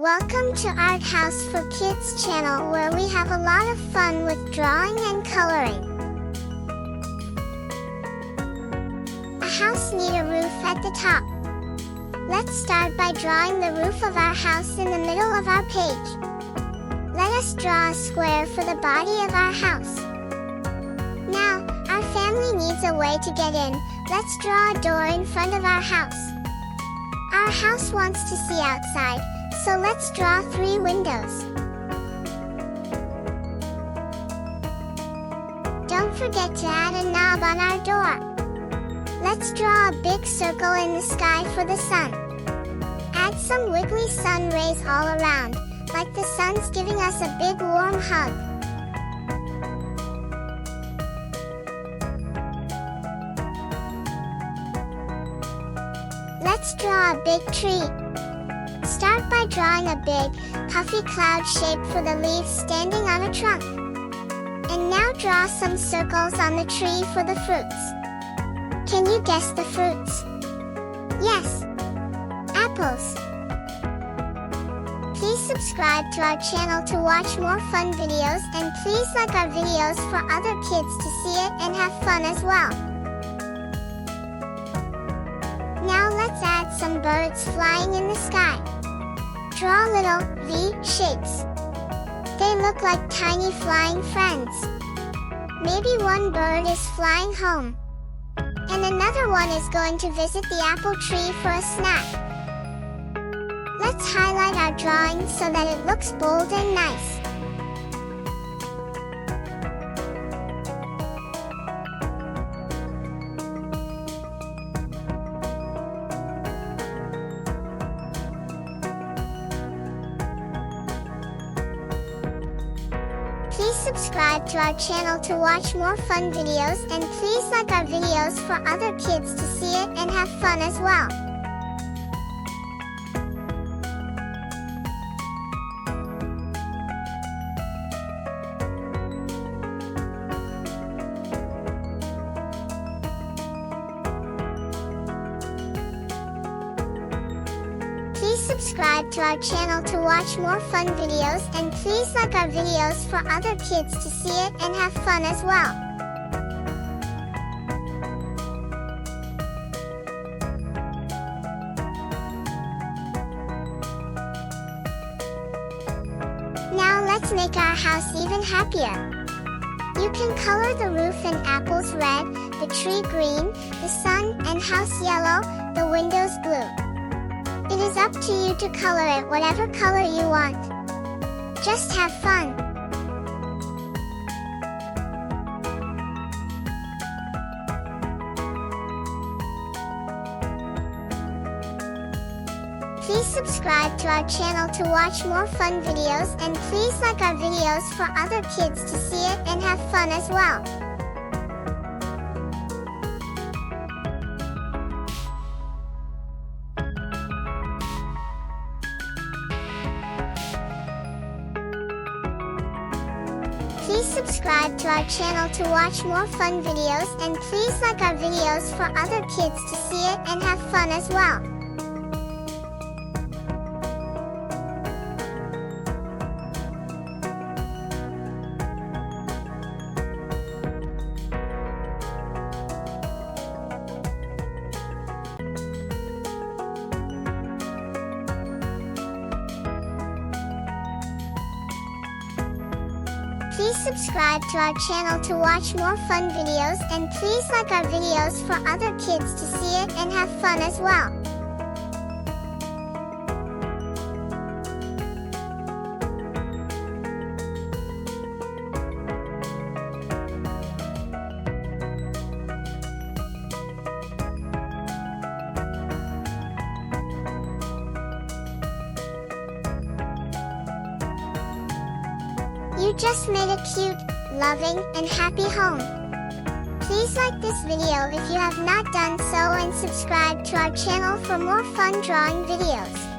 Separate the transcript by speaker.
Speaker 1: Welcome to Art House for Kids channel, where we have a lot of fun with drawing and coloring. A house needs a roof at the top. Let's start by drawing the roof of our house in the middle of our page. Let us draw a square for the body of our house. Now, our family needs a way to get in. Let's draw a door in front of our house. Our house wants to see outside, so let's draw 3 windows. Don't forget to add a knob on our door. Let's draw a big circle in the sky for the sun. Add some wiggly sun rays all around, like the sun's giving us a big warm hug. Let's draw a big tree. Start by drawing a big, puffy cloud shape for the leaves standing on a trunk. And now draw some circles on the tree for the fruits. Can you guess the fruits? Yes, apples. Please subscribe to our channel to watch more fun videos, and please like our videos for other kids to see it and have fun as well. Now let's add some birds flying in the sky. Draw little V shapes. They look like tiny flying friends. Maybe one bird is flying home, and another one is going to visit the apple tree for a snack. Let's highlight our drawing so that it looks bold and nice. Please subscribe to our channel to watch more fun videos, and please like our videos for other kids to see it and have fun as well. Please subscribe to our channel to watch more fun videos, and please like our videos for other kids to see it and have fun as well. Now let's make our house even happier. You can color the roof and apples red, the tree green, the sun and house yellow, the windows blue. It is up to you to color it whatever color you want. Just have fun. Please subscribe to our channel to watch more fun videos, and please like our videos for other kids to see it and have fun as well. Please subscribe to our channel to watch more fun videos, and please like our videos for other kids to see it and have fun as well. Please subscribe to our channel to watch more fun videos, and please like our videos for other kids to see it and have fun as well. You just made a cute, loving, and happy home. Please like this video if you have not done so, and subscribe to our channel for more fun drawing videos.